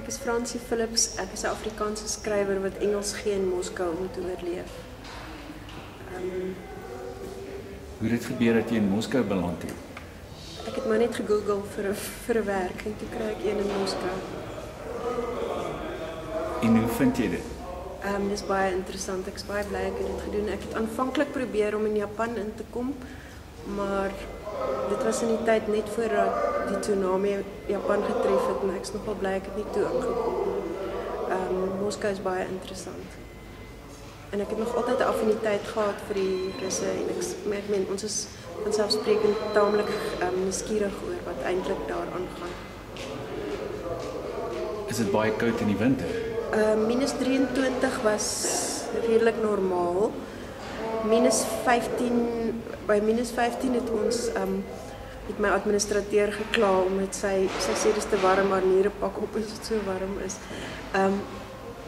Ek is Francie Phillips. Ek is 'n Afrikaanse skrywer wat Engels gee in Moskou om te oorleef. Hoe het dit gebeur dat jy in Moskou beland het? Ek het maar net gegoogel vir 'n werk en toe kry ek een in Moskou. En hoe vind jy dit? Dis baie interessant. Ek is baie bly ek het dit gedoen. Ek het aanvanklik probeer om in Japan in te kom, maar dit was in die tyd net voordat die tsunami Japan getref het en ek is nogal bly ek het nie toe aangekom nie. Moskou is baie interessant. En ek het nog altyd 'n affiniteit gehad vir die Russe en ek meen ons is vanselfsprekend taamlik nuuskierig oor wat eintlik daar aangaan. Is dit baie koud in die winter? Minus 23 was redelik normaal. By minus 15 het ons het my administrateur gekla omdat sy sê dis te warm, maar nie 'n pak op as dit so warm is.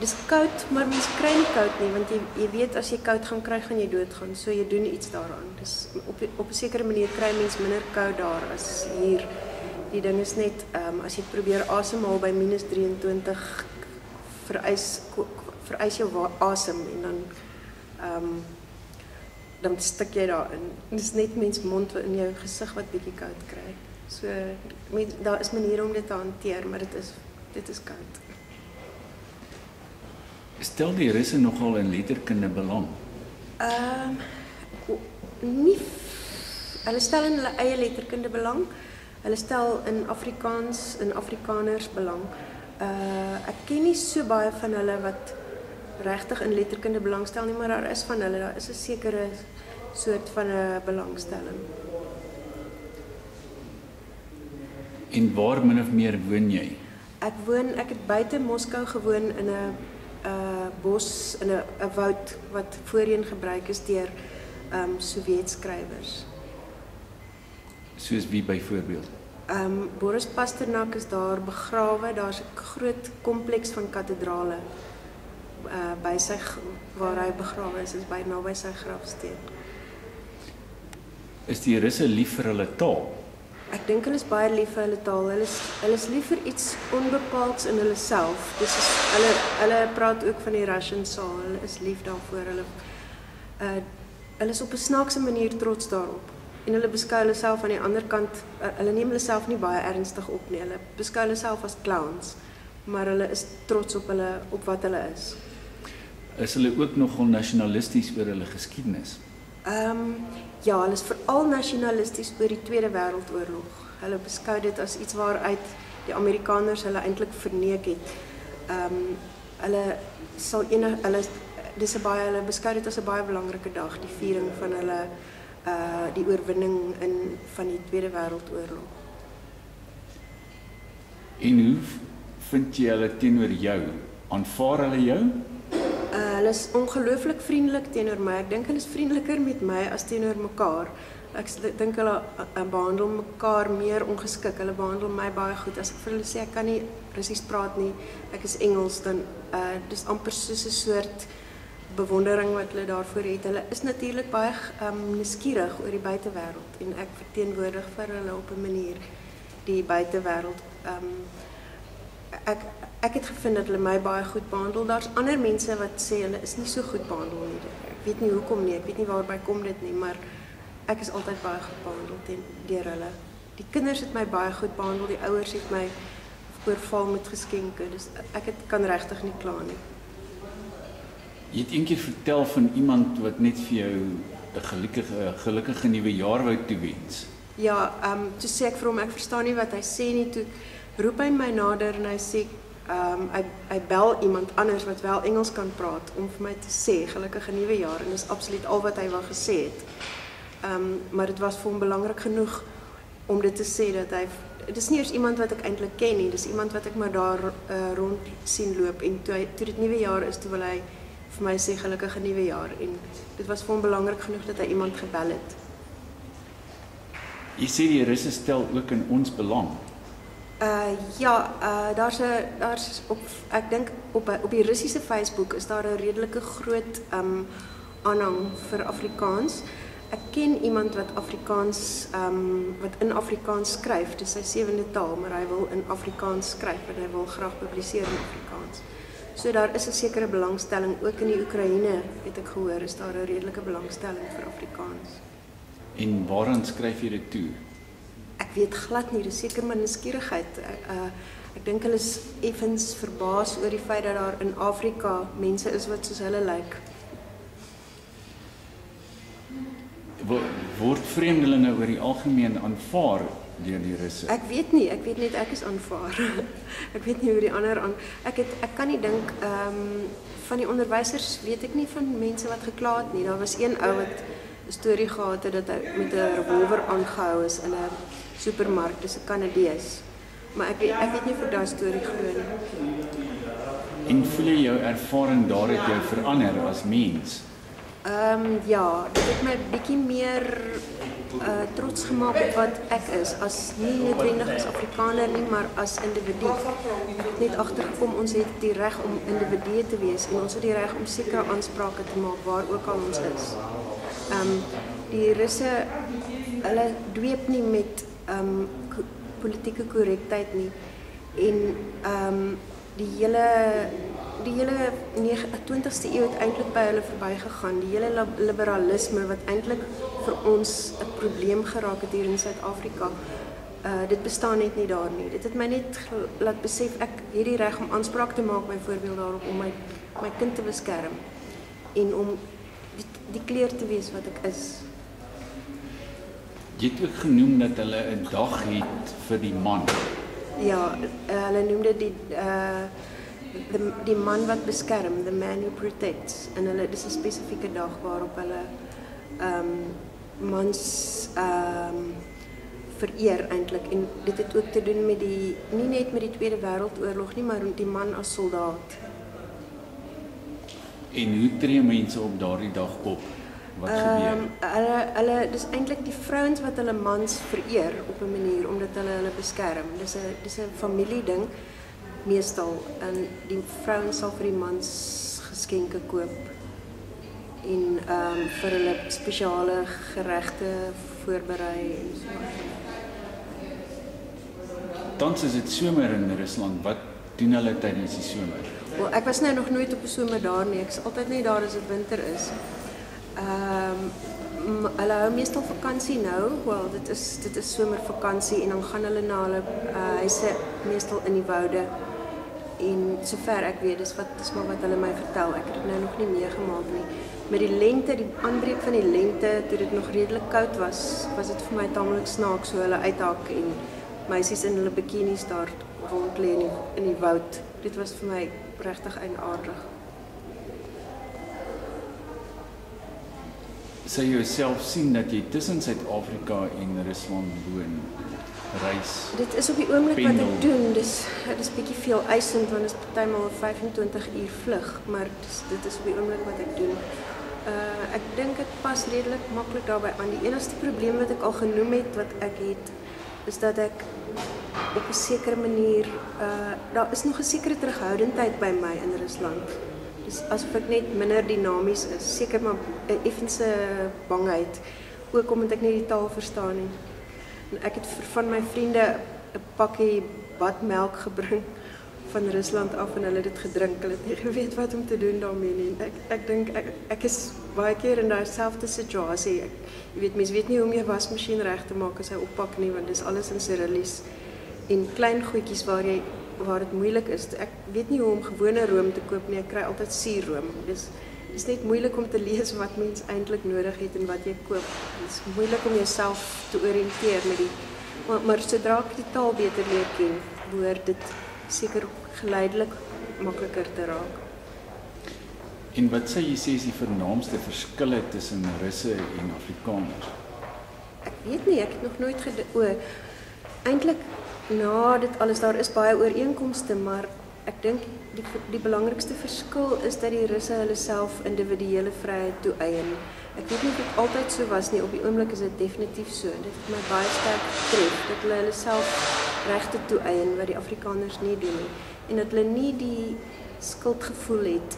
Dis koud, maar mens kry nie koud nie, want jy weet as jy koud gaan kry, gaan jy doodgaan. So jy doen iets daaraan. Dus op 'n sekere manier kry mens minder koud daar as hier. Die ding is net as jy probeer asemhaal by minus 23 vereis jou asem en dan stik jy daarin. Dis net mens mond in jou gesig wat bietjie koud kry. So daar is maniere om dit te hanteer, maar dit is koud. Stel die Russe nogal in letterkunde belang? Nie. Hulle stel in hulle eie letterkunde belang. Hulle stel in Afrikaans, in Afrikaners belang. Ek ken nie so baie van hulle wat regtig in letterkunde belangstel nie, maar daar is van hulle, daar is 'n sekere soort van 'n belangstelling. En waar min of meer woon jy? Ek het buite Moskou gewoon in 'n bos, in 'n woud wat voorheen gebruik is deur Sowjetskrywers. Soos wie byvoorbeeld? Boris Pasternak is daar begrawe. Daar's 'n groot kompleks van kathedrale by sy waar hy begrawe is naby sy grafsteen. Is die Russe lief vir hulle taal? Ek dink hulle is baie lief vir hulle taal. Hulle is lief vir iets onbepaalds in hulle self. Dis hulle praat ook van die Russian soul. Hulle is lief daarvoor. Hulle is op 'n snaakse manier trots daarop. En hulle beskou hulle self aan die ander kant, hulle neem hulle self nie baie ernstig op nie. Hulle beskou hulle self as clowns, maar hulle is trots op wat hulle is. Is hulle ook nogal nasionalisties oor hulle geskiedenis? Ja, hulle is veral nasionalisties oor die Tweede Wêreldoorlog. Hulle beskou dit as iets waaruit die Amerikaners hulle eintlik verneek het. Hulle beskou dit as 'n baie belangrike dag, die viering van hulle die oorwinning van die Tweede Wêreldoorlog. En hoe vind jy hulle teenoor jou? Aanvaar hulle jou? Hulle is ongelooflik vriendelik teenoor my. Ek dink hulle is vriendeliker met my as teenoor mekaar. Ek dink hulle behandel mekaar meer ongeskik. Hulle behandel my baie goed. As ek vir hulle sê ek kan nie Russies praat nie, ek is Engels, dan dis amper soos 'n soort bewondering wat hulle daarvoor het. Hulle is natuurlik baie nuuskierig oor die buitewêreld en ek verteenwoordig vir hulle op 'n manier die buitewêreld. Ek het gevind dat hulle my baie goed behandel. Daar's ander mense wat sê hulle is nie so goed behandel nie. Ek weet nie hoekom nie. Ek weet nie waarby kom dit nie, maar ek is altyd baie goed behandel deur hulle. Die kinders het my baie goed behandel. Die ouers het my oorval met geskenke. Dus ek kan regtig nie kla nie. Jy het eendag vertel van iemand wat net vir jou 'n gelukkige nuwe jaar wou toewens. Ja, toe sê ek vir hom ek verstaan nie wat hy sê nie. Toe roep hy my nader en hy sê hy bel iemand anders wat wel Engels kan praat om vir my te sê gelukkige nuwe jaar en dis absoluut al wat hy wou gesê het. Maar dit was vir hom belangrik genoeg om dit te sê dat hy dis nie eers iemand wat ek eintlik ken nie, dis iemand wat ek maar daar rond sien loop en toe dit nuwe jaar is, toe wil hy vir my sê gelukkige nuwe jaar en dit was vir hom belangrik genoeg dat hy iemand gebel het. Jy sê die Russe stel ook in ons belang. Daar's ek dink op die Russiese Facebook is daar 'n redelike groot aanhang vir Afrikaans. ek ken iemand wat Afrikaans wat in Afrikaans skryf. Dis sy 7de taal, maar hy wil in Afrikaans skryf en hy wil graag publiseer in Afrikaans. So daar is 'n sekere belangstelling ook in die Oekraïne, het ek gehoor, is daar 'n redelike belangstelling vir Afrikaans. En waaraan skryf jy dit toe? Ek weet glad nie, dis seker maar nuuskierigheid. Ek dink hulle is effens verbaas oor die feit dat daar in Afrika mense is wat soos hulle lyk. Word vreemdelinge oor die algemeen aanvaar deur die Russe? Ek weet nie, ek weet net ek is aanvaar. Ek weet nie hoe die ander aan. Ek kan nie dink van die onderwysers weet ek nie van mense wat gekla het nie. Daar was een ou wat 'n storie gehad het dat hy met 'n revolver aangehou is in 'n supermark, dis 'n Kanadees. Maar ek weet nie vir daai storie glo nie. En voel jy jou ervaring daar het jou verander as mens? Ja, dit het my bietjie meer trots gemaak op wat ek is, as nie noodwendig as Afrikaner nie, maar as individu. Ek het net agtergekom ons het die reg om individue te wees en ons het die reg om sekere aansprake te maak waar ook al ons is. Die Russe, hulle dweep nie met politieke korrektheid nie en die hele 20ste eeu het eintlik by hulle verbygegaan. Die hele liberalisme wat eintlik vir ons 'n probleem geraak het hier in Suid-Afrika. Dit bestaan net nie daar nie. Dit het my net laat besef ek het die reg om aanspraak te maak byvoorbeeld daarop om my kind te beskerm en om die kleur te wees wat ek is. Jy het ook genoem dat hulle 'n dag het vir die man. Ja, hulle noem dit die man wat beskerm, the man who protects. En hulle dis 'n spesifieke dag waarop hulle mans vereer eintlik en dit het ook te doen met nie net met die Tweede Wêreldoorlog nie, maar die man as soldaat. En hoe tree mense op daardie dag op? Wat gebeur? Hulle dis eintlik die vrouens wat hulle mans vereer op 'n manier omdat hulle beskerm. Dis 'n familieding meestal en die vrouens sal vir die mans geskenke koop en vir hulle spesiale geregte voorberei en so. Tans is dit somer in Rusland. Wat doen hulle tydens die somer? Wel, ek was nou nog nooit op 'n somer daar nie. Ek is altyd net daar as dit winter is. Hulle hou meestal vakansie nou. Wel, dit is somervakansie en dan gaan hulle na hulle huise meestal in die woude. En sover ek weet, dis maar wat hulle my vertel. Ek het dit nou nog nie meegemaak nie. Met die lente, die aanbreek van die lente, toe dit nog redelik koud was dit vir my tamelik snaaks so hulle uithak en meisies in hulle bikinis daar rond lê in die woud. Dit was vir my regtig eienaardig. Sou jy jouself sien dat jy tussen Suid-Afrika en Rusland woon, reis? Dit is op die oomblik wat ek doen. Dis bietjie veel eisend want dit is partymal 25 uur vlug, maar dit is op die oomblik wat ek doen. Ek dink dit pas redelik maklik daarbey aan. Die enigste probleem wat ek al genoem het wat ek het is dat ek op 'n sekere manier daar is nog 'n sekere terughoudendheid by my in Rusland. Dis asof ek net minder dinamies is, seker maar 'n effense bangheid, ook omdat ek nie die taal verstaan nie. En ek het van my vriende 'n pakkie badmelk gebring van Rusland af en hulle het dit gedrink. Hulle het nie geweet wat om te doen daarmee nie. Ek dink ek is baie keer in daai selfde situasie. Jy weet, mense weet nie hoe om jou wasmasjien reg te maak as hy oppak nie, want dis alles in Cyrillies. En klein goedjies waar dit moeilik is. Ek weet nie hoe om gewone room te koop nie. Ek kry altyd suurroom. Dis net moeilik om te lees wat mens eintlik nodig het en wat jy koop. Dis moeilik om jouself te oriënteer met die maar sodra ek die taal beter leer ken, behoort dit seker geleidelik makliker te raak. En wat sê jy is die vernaamste verskille tussen Russe en Afrikaners? Ek weet nie, ek het nog nooit eintlik na dit alles daar is baie ooreenkomste, maar ek dink die belangrikste verskil is dat die Russe hulle self individuele vryheid toeëien. Ek weet nie of dit altyd so was nie, op die oomblik is dit definitief so. Dit het my baie sterk getref dat hulle hulle self regte toeëien wat die Afrikaners nie doen nie en dat hulle nie die skuldgevoel het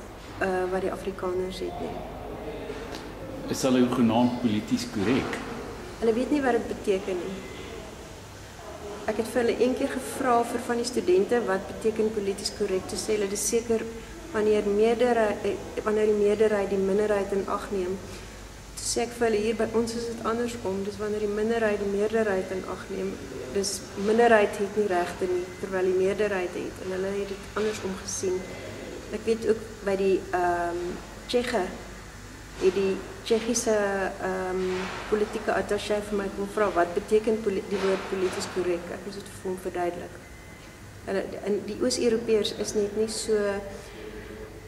wat die Afrikaners het nie. is hulle genaamd polities korrek? Hulle weet nie wat dit beteken nie. Ek het vir hulle een keer gevra vir van die studente wat beteken polities korrek. Toe sê hulle dis seker wanneer die meerderheid die minderheid in ag neem. Toe sê ek vir hulle hier by ons is dit andersom. Dis wanneer die minderheid die meerderheid in ag neem. Dus minderheid het nie regte nie terwyl die meerderheid het en hulle het dit andersom gesien. Ek weet ook by die Tsjeche het die Tsjechiese politieke attaché vir my kom vra wat beteken die woord polities korrek. Ek moes dit vir hom verduidelik. En die Oos-Europeërs is net nie so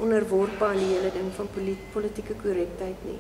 onderworpe aan die hele ding van politieke korrektheid nie.